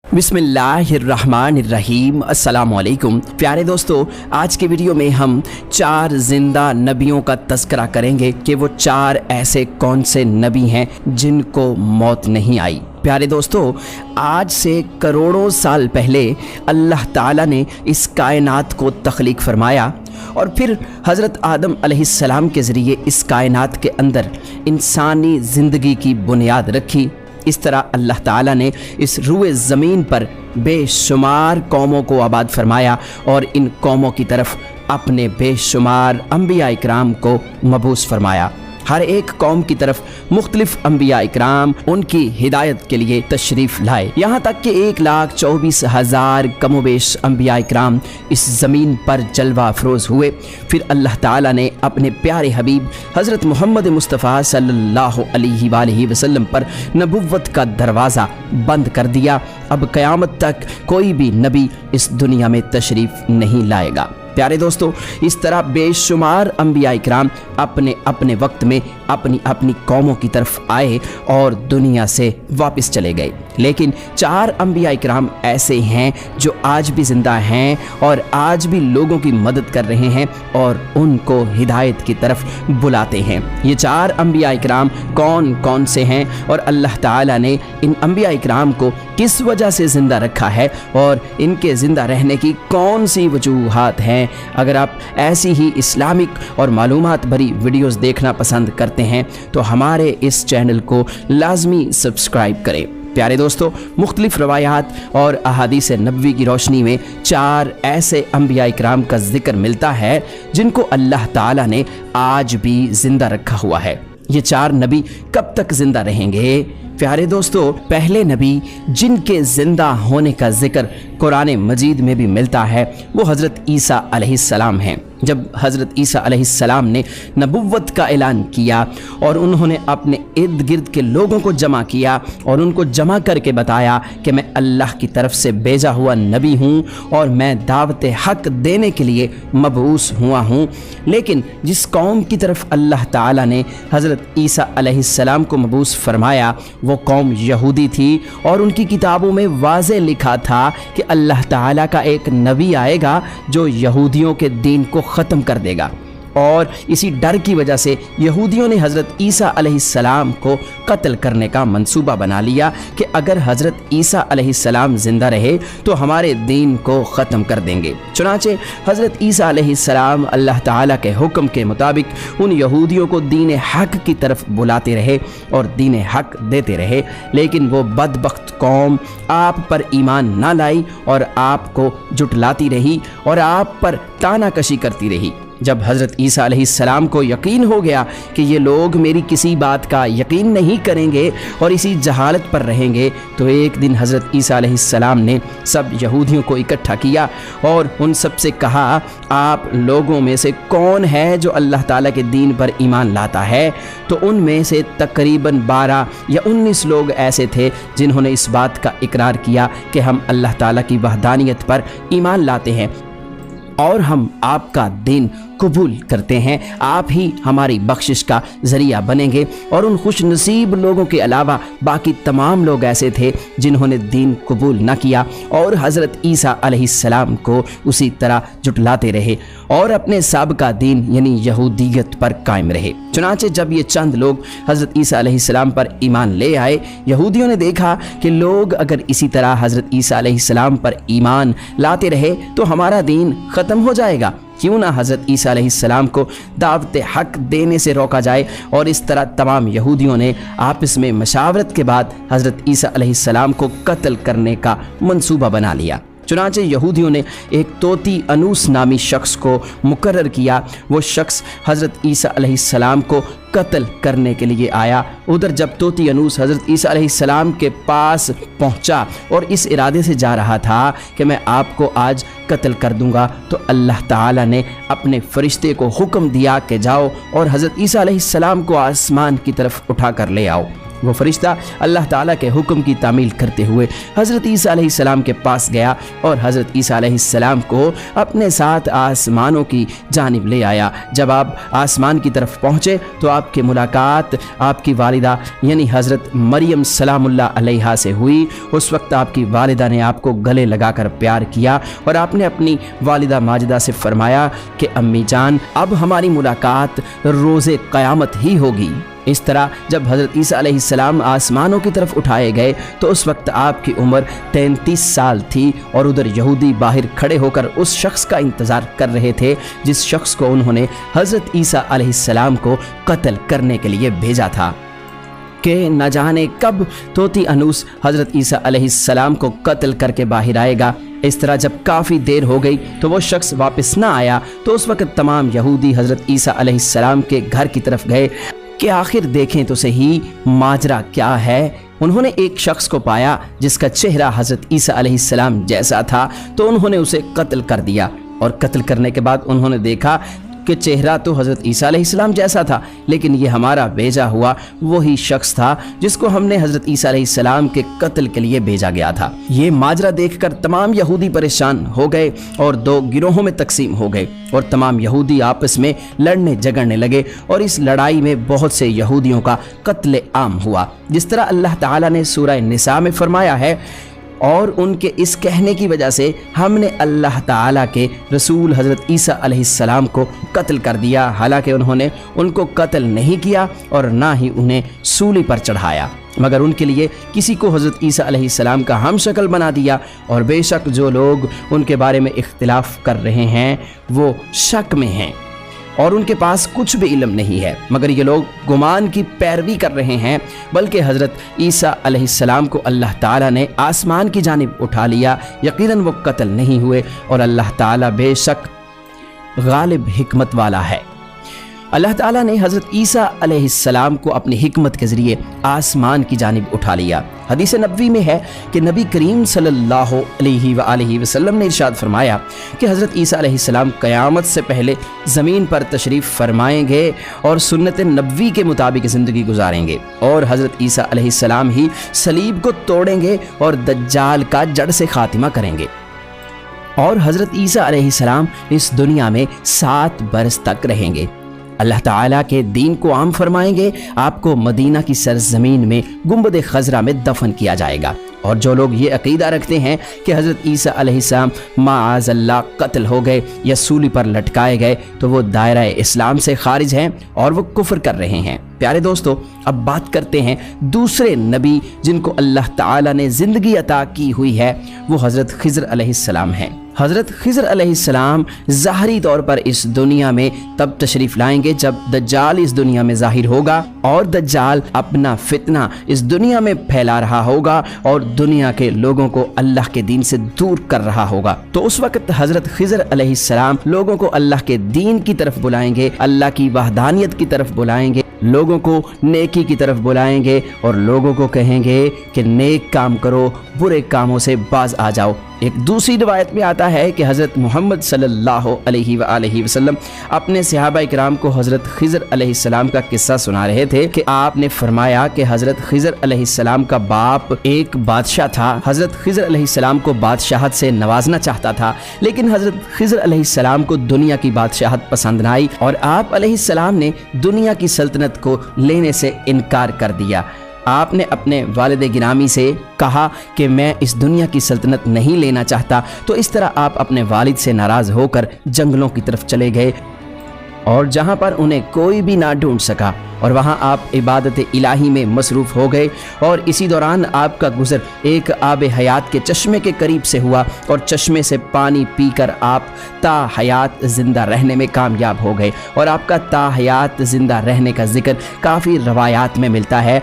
बिस्मिल्लाहिर्रहमानिर्रहीम। अस्सलाम वालेकुम प्यारे दोस्तों, आज के वीडियो में हम 4 जिंदा नबियों का तज़किरा करेंगे कि वो 4 ऐसे कौन से नबी हैं जिनको मौत नहीं आई। प्यारे दोस्तों, आज से करोड़ों साल पहले अल्लाह ताला ने इस कायनात को तख्लीक फरमाया और फिर हज़रत आदम अलैहिस्सलाम के ज़रिए इस कायनात के अंदर इंसानी ज़िंदगी की बुनियाद रखी। इस तरह अल्लाह ताला ने इस रूए ज़मीन पर बेशुमार कौमों को आबाद फरमाया और इन कौमों की तरफ अपने बेशुमार अंबिया इकराम को मबूस फरमाया। हर एक कौम की तरफ मुख्तलिफ अंबिया इकराम उनकी हिदायत के लिए तशरीफ़ लाए, यहाँ तक कि 1,24,000 कमोबेश अंबिया इकराम इस ज़मीन पर जलवा अफरोज़ हुए। फिर अल्लाह ताला ने अपने प्यारे हबीब हज़रत मोहम्मद मुस्तफ़ा सल्लल्लाहु अलैहि वसल्लम पर नबुव्वत का दरवाज़ा बंद कर दिया। अब क़यामत तक कोई भी नबी इस दुनिया में तशरीफ़ नहीं लाएगा। प्यारे दोस्तों, इस तरह बेशुमार अंबिया इकराम अपने अपने वक्त में अपनी अपनी कौमों की तरफ आए और दुनिया से वापस चले गए। लेकिन 4 अंबिया इकराम ऐसे हैं जो आज भी ज़िंदा हैं और आज भी लोगों की मदद कर रहे हैं और उनको हिदायत की तरफ बुलाते हैं। ये 4 अंबिया इकराम कौन कौन से हैं और अल्लाह ताला ने इन अंबिया इकराम को किस वजह से ज़िंदा रखा है और इनके ज़िंदा रहने की कौन सी वजूहात हैं। अगर आप ऐसी ही इस्लामिक और मालूमात भरी वीडियोस देखना पसंद करते हैं तो हमारे इस चैनल को लाजमी सब्सक्राइब करें। प्यारे दोस्तों, मुख्तलिफ रवायात और अहादीस नबवी की रोशनी में 4 ऐसे अंबिया इकराम का जिक्र मिलता है जिनको अल्लाह ताला ने आज भी ज़िंदा रखा हुआ है। ये 4 नबी कब तक ज़िंदा रहेंगे? प्यारे दोस्तों, पहले नबी जिनके ज़िंदा होने का जिक्र कुरान मजीद में भी मिलता है वो हज़रत ईसा अलैहिस्सलाम हैं। जब हज़रत ईसा अलैहिस्सलाम ने नबुव्वत का ऐलान किया और उन्होंने अपने इर्द गिर्द के लोगों को जमा किया और उनको जमा करके बताया कि मैं अल्लाह की तरफ से भेजा हुआ नबी हूँ और मैं दावत हक़ देने के लिए मबऊस हुआ हूँ। लेकिन जिस कौम की तरफ अल्लाह ताला ने हज़रत ईसा अलैहिस्सलाम को मबऊस फरमाया वो कौम यहूदी थी और उनकी किताबों में वाज़े लिखा था कि अल्लाह ताला का एक नबी आएगा जो यहूदियों के दीन को ख़त्म कर देगा। और इसी डर की वजह से यहूदियों ने हज़रत ईसा अलैहिस्सलाम को कत्ल करने का मंसूबा बना लिया कि अगर हज़रत ईसा अलैहिस्सलाम ज़िंदा रहे तो हमारे दीन को ख़त्म कर देंगे। चुनांचे हज़रत ईसा अलैहिस्सलाम अल्लाह ताला के हुक्म के मुताबिक उन यहूदियों को दीन हक़ की तरफ बुलाते रहे और दीन हक़ देते रहे। लेकिन वो बदबख्त कौम आप पर ईमान ना लाई और आपको जुटलाती रही और आप पर तानाकशी करती रही। जब हज़रत ईसा अलैहिस्सलाम को यकीन हो गया कि ये लोग मेरी किसी बात का यकीन नहीं करेंगे और इसी जहालत पर रहेंगे, तो एक दिन हज़रत ईसा अलैहिस्सलाम ने सब यहूदियों को इकट्ठा किया और उन सब से कहा, आप लोगों में से कौन है जो अल्लाह ताला के दीन पर ईमान लाता है? तो उनमें से तकरीबन 12 या 19 लोग ऐसे थे जिन्होंने इस बात का इकरार किया कि हम अल्लाह ताला की वहदानियत पर ईमान लाते हैं और हम आपका दीन कबूल करते हैं। आप ही हमारी बख्शिश का ज़रिया बनेंगे। और उन खुश नसीब लोगों के अलावा बाकी तमाम लोग ऐसे थे जिन्होंने दीन कबूल न किया और हज़रत ईसा अलैहिस्सलाम को उसी तरह जुटलाते रहे और अपने साबिक़ा दीन यानी यहूदियत पर कायम रहे। चुनांचे जब ये चंद लोग हज़रत ईसा अलैहिस्सलाम पर ईमान ले आए, यहूदियों ने देखा कि लोग अगर इसी तरह हज़रत ईसा अलैहिस्सलाम पर ईमान लाते रहे तो हमारा दीन ख़त्म हो जाएगा। क्यों ना हज़रत ईसा अलैहिस्सलाम को दावत हक़ देने से रोका जाए। और इस तरह तमाम यहूदियों ने आपस में मशावरत के बाद हज़रत ईसा अलैहिस्सलाम को कत्ल करने का मंसूबा बना लिया। चुनांचे यहूदियों ने एक तोती अनूस नामी शख्स को मुकर्रर किया। वो शख्स हज़रत ईसा अलैहिस्सलाम को कत्ल करने के लिए आया। उधर जब तोती अनूस हज़रत ईसा अलैहिस्सलाम के पास पहुंचा और इस इरादे से जा रहा था कि मैं आपको आज कत्ल कर दूंगा, तो अल्लाह ताला ने अपने फ़रिश्ते को हुक्म दिया कि जाओ और हज़रत ईसा अलैहिस्सलाम को आसमान की तरफ उठा कर ले आओ। वो फरिश्ता अल्लाह ताला के हुक्म की तामील करते हुए हज़रत ईसा अलैहिस्सलाम के पास गया और हज़रत ईसा अलैहिस्सलाम को अपने साथ आसमानों की जानिब ले आया। जब आप आसमान की तरफ पहुँचे तो आपकी मुलाकात आपकी वालिदा यानी हज़रत मरियम सलामुल्लाह अलैहा से हुई। उस वक्त आपकी वालिदा ने आपको गले लगाकर प्यार किया और आपने अपनी वालिदा माजिदा से फरमाया कि अम्मी जान, अब हमारी मुलाकात रोज़े क़यामत ही होगी। इस तरह जब हज़रत ईसा अलैहिस्सलाम आसमानों की तरफ उठाए गए तो उस वक्त आपकी उम्र 33 साल थी और उधर यहूदी बाहर खड़े होकर उस शख्स का इंतज़ार कर रहे थे जिस शख्स को उन्होंने हज़रत ईसा अलैहिस्सलाम को कत्ल करने के लिए भेजा था कि न जाने कब तोती अनूस हज़रत ईसा अलैहिस्सलाम को कत्ल करके बाहर आएगा। इस तरह जब काफ़ी देर हो गई तो वो शख्स वापस ना आया तो उस वक्त तमाम यहूदी हज़रत ईसा अलैहिस्सलाम के घर की तरफ गए कि आखिर देखें तो सही माजरा क्या है। उन्होंने एक शख्स को पाया जिसका चेहरा हज़रत ईसा अलैहिस्सलाम जैसा था तो उन्होंने उसे कत्ल कर दिया और कत्ल करने के बाद उन्होंने देखा कि चेहरा तो हज़रत ईसा अलैहिस्सलाम जैसा था, लेकिन ये हमारा भेजा हुआ वही शख्स था जिसको हमने हज़रत ईसा अलैहिस्सलाम के कत्ल के लिए भेजा गया था। ये माजरा देखकर तमाम यहूदी परेशान हो गए और दो गिरोहों में तकसीम हो गए और तमाम यहूदी आपस में लड़ने झगड़ने लगे और इस लड़ाई में बहुत से यहूदियों का कत्ले आम हुआ। जिस तरह अल्लाह ताला ने सूरह निसा में फरमाया है, और उनके इस कहने की वजह से हमने अल्लाह ताला के रसूल हज़रत ईसा अलैहिस्सलाम को कत्ल कर दिया, हालांकि उन्होंने उनको कत्ल नहीं किया और ना ही उन्हें सूली पर चढ़ाया, मगर उनके लिए किसी को हज़रत ईसा अलैहिस्सलाम का हम शक्ल बना दिया। और बेशक जो लोग उनके बारे में इख्तिलाफ़ कर रहे हैं वो शक में हैं और उनके पास कुछ भी इल्म नहीं है, मगर ये लोग गुमान की पैरवी कर रहे हैं। बल्कि हज़रत ईसा अलैहिस्सलाम को अल्लाह ताला ने आसमान की जानिब उठा लिया, यकीनन वो कत्ल नहीं हुए और अल्लाह ताला बेशक गालिब हिकमत वाला है। अल्लाह ताला ने हज़रत ईसा अलैहिस्सलाम को अपनी हिकमत के ज़रिए आसमान की जानिब उठा लिया। हदीस नबवी में है कि नबी करीम सल्लल्लाहु अलैहि वसल्लम ने इरशाद फरमाया कि हज़रत ईसा अलैहिस्सलाम क़यामत से पहले ज़मीन पर तशरीफ़ फरमाएंगे और सुन्नत नबवी के मुताबिक ज़िंदगी गुजारेंगे और हज़रत ईसा अलैहिस्सलाम ही सलीब को तोड़ेंगे और दज्जाल का जड़ से ख़ातिमा करेंगे। और हज़रत ईसा अलैहिस्सलाम इस दुनिया में 7 बरस तक रहेंगे। अल्लाह ताला के दीन को आम फरमाएंगे। आपको मदीना की सरजमीन में गुंबद खजरा में दफन किया जाएगा। और जो लोग ये अकीदा रखते हैं कि हज़रत ईसा अलैहिस्सलाम माअज़ल्लाह कत्ल हो गए या सूली पर लटकाए गए तो वो दायरा इस्लाम से खारिज हैं और वो कुफ्र कर रहे हैं। प्यारे दोस्तों, अब बात करते हैं दूसरे नबी जिनको अल्लाह ताला ने ज़िंदगी अता की हुई है, वो हज़रत खिज़र अलैहिस्सलाम हैं। हज़रत खिज़र अलैहिस्सलाम ज़ाहरी तौर पर इस दुनिया में तब तशरीफ़ लाएंगे जब दज्जाल इस दुनिया में ज़ाहिर होगा और दज्जाल अपना फितना इस दुनिया में फैला रहा होगा और दुनिया के लोगों को अल्लाह के दीन से दूर कर रहा होगा। तो उस वक्त हज़रत खिज़र अलैहिस्सलाम लोगों को अल्लाह के दीन की तरफ बुलाएंगे, अल्लाह की वहदानियत की तरफ बुलाएंगे, लोगों को नेकी की तरफ बुलाएंगे और लोगों को कहेंगे कि नेक काम करो, बुरे कामों से बाज आ जाओ। एक दूसरी रिवायत में आता है कि हज़रत मोहम्मद सल्लल्लाहु अलैहि वसल्लम अपने सहाबा इकराम को हज़रत खिज़र अलैहिस्सलाम का किस्सा सुना रहे थे कि आपने फरमाया कि हज़रत खिज़र अलैहिस्सलाम का बाप एक बादशाह था। हज़रत खिज़र अलैहिस्सलाम को बादशाहत से नवाजना चाहता था, लेकिन हज़रत खिज़र अलैहिस्सलाम को दुनिया की बादशाहत पसंद न आई और आप अलैहिस्सलाम ने दुनिया की सल्तनत को लेने से इनकार कर दिया। आपने अपने वालिद गिरामी से कहा कि मैं इस दुनिया की सल्तनत नहीं लेना चाहता, तो इस तरह आप अपने वालिद से नाराज़ होकर जंगलों की तरफ चले गए और जहाँ पर उन्हें कोई भी ना ढूंढ सका और वहाँ आप इबादत इलाही में मसरूफ़ हो गए। और इसी दौरान आपका गुज़र एक आब हयात के चश्मे के करीब से हुआ और चश्मे से पानी पीकर आप ता हयात ज़िंदा रहने में कामयाब हो गए। और आपका ता हयात ज़िंदा रहने का ज़िक्र काफ़ी रवायात में मिलता है।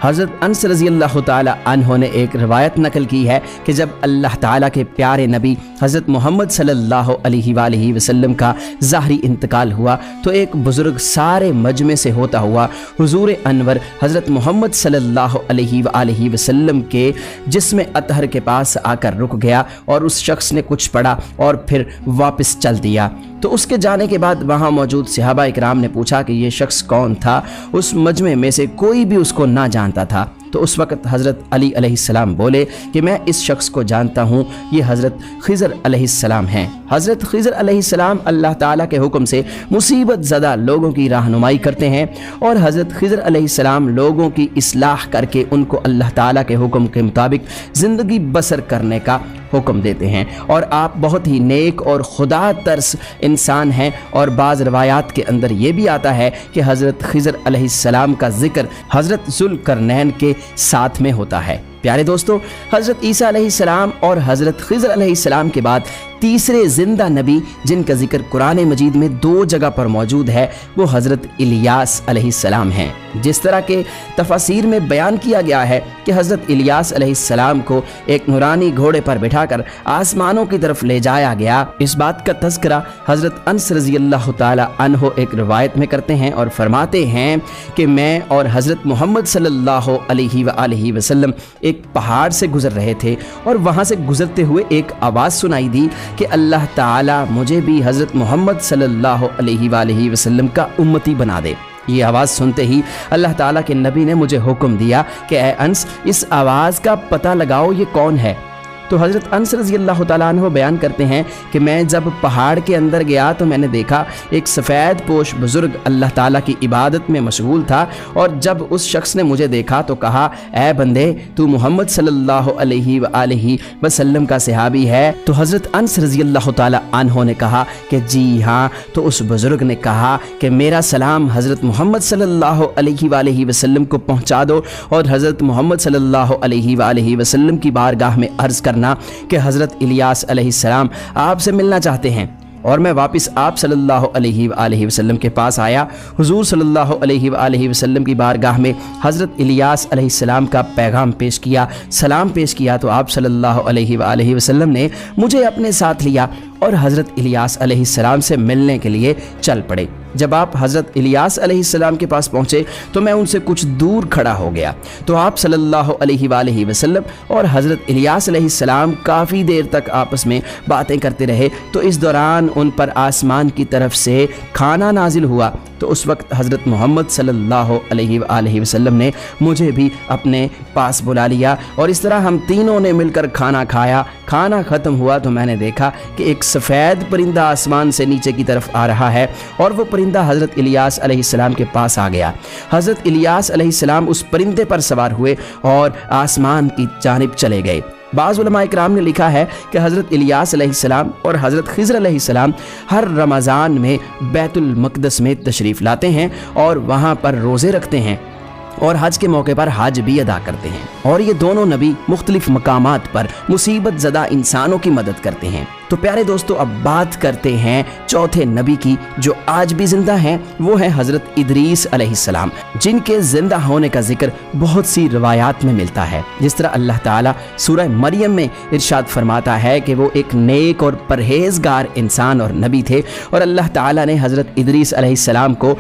हज़रत अनस रज़ी अल्लाह ताला अन्हो ने एक रवायत नकल की है कि जब अल्लाह ताला के प्यारे नबी हज़रत मोहम्मद सल्लल्लाहु अलैहि वसल्लम का ज़ाहरी इंतकाल हुआ तो एक बुज़ुर्ग सारे मजमे से होता हुआ हुज़ूर अनवर हज़रत मोहम्मद सल्लल्लाहु अलैहि वसल्लम के जिस्म अतहर के पास आकर रुक गया और उस शख्स ने कुछ पढ़ा और फिर वापस चल दिया। तो उसके जाने के बाद वहाँ मौजूद सहाबा इकराम ने पूछा कि ये शख्स कौन था। उस मजमे में से कोई भी उसको ना जानता था। तो उस वक़्त हज़रत अली अलैहिस्सलाम बोले कि मैं इस शख्स को जानता हूँ, ये हज़रत खिज़र अलैहिस्सलाम हैं। हज़रत खिज़र अलैहिस्सलाम अल्लाह ताला के हुक्म से मुसीबत ज़दा लोगों की रहनुमाई करते हैं और हज़रत खिज़र अलैहिस्सलाम लोगों की इस्लाह करके उनको अल्लाह ताला के हुक्म के मुताबिक ज़िंदगी बसर करने का हुक्म देते हैं। और आप बहुत ही नेक और खुदा तरस इंसान हैं। और बाज़ रवायात के अंदर ये भी आता है कि हज़रत खिज़र अलैहिस्सलाम का ज़िक्र हज़रत ज़ुल्करनैन के साथ में होता है। प्यारे दोस्तों, हज़रत ईसा अलैहिस्सलाम और हज़रत खिज़र अलैहिस्सलाम के बाद तीसरे ज़िंदा नबी जिनका ज़िक्र कुरान मजीद में 2 जगह पर मौजूद है वो हज़रत इलियास अलैहिस्सलाम हैं। जिस तरह के तफसीर में बयान किया गया है कि हज़रत इलियास अलैहिस्सलाम को एक नूरानी घोड़े पर बिठाकर आसमानों की तरफ ले जाया गया, इस बात का तज़किरा हज़रत अनस रज़ियल्लाहु ताला अन्हो एक रिवायत में करते हैं और फरमाते हैं कि मैं और हज़रत मोहम्मद सल्लल्लाहु अलैहि वसल्लम एक पहाड़ से गुज़र रहे थे और वहाँ से गुज़रते हुए एक आवाज़ सुनाई दी कि अल्लाह ताला मुझे भी हज़रत मोहम्मद सल्लल्लाहु अलैहि वसल्लम का उम्मती बना दे। ये आवाज़ सुनते ही अल्लाह ताला के नबी ने मुझे हुक्म दिया कि ए अंस, इस आवाज़ का पता लगाओ ये कौन है। तो हज़रत अनस रज़ियल्लाहु ताला अन्हु बयान करते हैं कि मैं जब पहाड़ के अंदर गया तो मैंने देखा एक सफ़ेद पोश बुज़ुर्ग अल्लाह ताला की इबादत में मशगूल था। और जब उस शख्स ने मुझे देखा तो कहा, ए बंदे, तू मोहम्मद सल्लल्लाहु अलैहि वसल्लम का सहाबी है। तो हज़रत अनस रज़ियल्लाहु ताला अन्हु ने कहा कि जी हाँ। तो उस बुज़ुर्ग ने कहा कि मेरा सलाम हज़रत मोहम्मद सल्लल्लाहु अलैहि वसल्लम को पहुँचा दो और हज़रत मोहम्मद सल्लल्लाहु अलैहि वसल्लम की बारगाह में अर्ज़ कर कि हज़रत इलियास अलैहिस्सलाम आपसे मिलना चाहते हैं। और मैं वापस आप सल्लल्लाहु अलैहि वसल्लम के पास आया। हुजूर सल्लल्लाहु अलैहि वसल्लम की बारगाह में हज़रत इलियास अलैहिस्सलाम का पैगाम पेश किया, सलाम पेश किया। तो आप सल्लल्लाहु अलैहि वसल्लम ने मुझे अपने साथ लिया और हज़रत इलियास अलैहिस्सलाम से मिलने के लिए चल पड़े। जब आप हज़रत इलियास अलैहिस्सलाम के पास पहुँचे तो मैं उनसे कुछ दूर खड़ा हो गया। तो आप सल्लल्लाहु अलैहि वसल्लम और हज़रत इलियास अलैहिस्सलाम काफ़ी देर तक आपस में बातें करते रहे। तो इस दौरान उन पर आसमान की तरफ से खाना नाजिल हुआ। तो उस वक्त हज़रत मोहम्मद सल्लल्लाहु अलैहि वसल्लम ने मुझे भी अपने पास बुला लिया और इस तरह हम तीनों ने मिलकर खाना खाया। खाना ख़त्म हुआ तो मैंने देखा कि एक सफ़ेद परिंदा आसमान से नीचे की तरफ आ रहा है और वो परिंदा हज़रत इलियास अलैहिस्सलाम के पास आ गया। हज़रत इलियास अलैहिस्सलाम उस परिंदे पर सवार हुए और आसमान की जानिब चले गए। बाज़ उलमा इकराम ने लिखा है कि हज़रत इलियास अलैहिस्सलाम और हज़रत खिज़र अलैहिस्सलाम हर रमज़ान में बैतुल मक़दस में तशरीफ़ लाते हैं और वहाँ पर रोज़े रखते हैं और हज के मौके पर हज भी अदा करते हैं। और ये दोनों नबी मुख्तलिफ मकामात पर मुसीबत ज़दा इंसानों की मदद करते हैं। तो प्यारे दोस्तों, अब बात करते हैं चौथे नबी की जो आज भी ज़िंदा हैं। वो है हज़रत इदरीस अलैहिस्सलाम, जिनके ज़िंदा होने का जिक्र बहुत सी रवायात में मिलता है। जिस तरह अल्लाह ताला सूरह मरियम में इरशाद फरमाता है कि वो एक नेक और परहेज़गार इंसान और नबी थे और अल्लाह ताला ने हज़रत इदरीस अलैहिस्सलाम को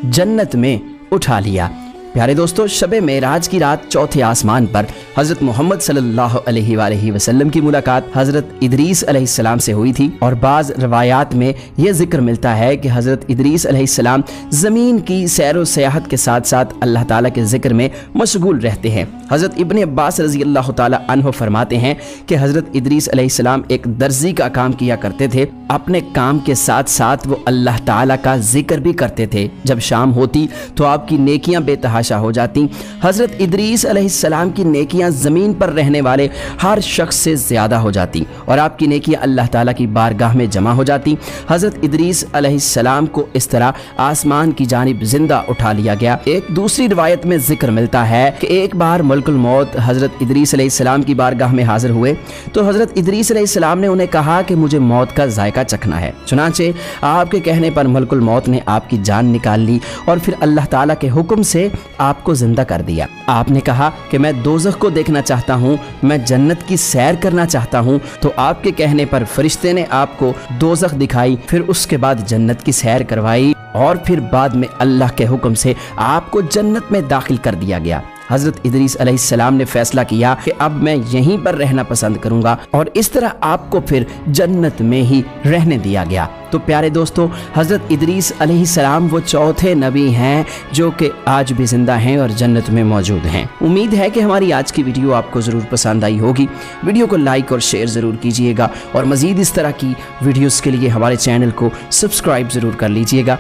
जन्नत में उठा लिया। प्यारे दोस्तों, शब मेराज की रात चौथे आसमान पर हज़रत मोहम्मद सल्लल्लाहु अलैहि वसल्लम की मुलाकात हज़रत इदरीस अलैहिस्सलाम से हुई थी। और बाज़ रवायात में यह जिक्र मिलता है कि हज़रत इदरीस अलैहिस्सलाम ज़मीन की सैर व सयाहत के साथ साथ अल्लाह ताला के ज़िक्र में मशगूल रहते हैं। हज़रत इब्न अब्बास रज़ियल्लाहु ताला अन्हु फरमाते हैं कि हज़रत इदरीस अलैहिस्सलाम एक दर्जी का काम किया करते थे। अपने काम के साथ साथ वो अल्लाह ताला का जिक्र भी करते थे। जब शाम होती तो आपकी नेकियां बेतहाशा हो जाती। हज़रत इदरीस अलैहिस्सलाम की नेकियां ज़मीन पर रहने वाले हर शख्स से ज़्यादा हो जाती और आपकी नेकियां अल्लाह ताला की बारगाह में जमा हो जाती। हज़रत इदरीस अलैहिस्सलाम को इस तरह आसमान की जानिब जिंदा उठा लिया गया। एक दूसरी रिवायत में जिक्र मिलता है कि एक बार मलकुल मौत हज़रत इदरीस अलैहिस्सलाम की बारगाह में हाजिर हुए तो हज़रत इदरीस अलैहिस्सलाम ने उन्हें कहा कि मुझे मौत का जायका चखना है। चुनांचे आपके कहने पर मलकुल मौत ने आपकी जान निकाल ली और फिर अल्लाह ताला के हुक्म से आपको जिंदा कर दिया। आपने कहा कि मैं दोज़ख को देखना चाहता हूँ, मैं जन्नत की सैर करना चाहता हूँ। तो आपके कहने पर फरिश्ते ने आपको दोज़ख दिखाई, फिर उसके बाद जन्नत की सैर करवाई और फिर बाद में अल्लाह के हुक्म से आपको जन्नत में दाखिल कर दिया गया। हज़रत इदरीस अलैहिस्सलाम ने फैसला किया कि अब मैं यहीं पर रहना पसंद करूंगा, और इस तरह आपको फिर जन्नत में ही रहने दिया गया। तो प्यारे दोस्तों, हज़रत इदरीस अलैहिस्सलाम वो चौथे नबी हैं जो कि आज भी ज़िंदा हैं और जन्नत में मौजूद हैं। उम्मीद है कि हमारी आज की वीडियो आपको ज़रूर पसंद आई होगी। वीडियो को लाइक और शेयर ज़रूर कीजिएगा और मज़ीद इस तरह की वीडियोज़ के लिए हमारे चैनल को सब्सक्राइब ज़रूर कर लीजिएगा।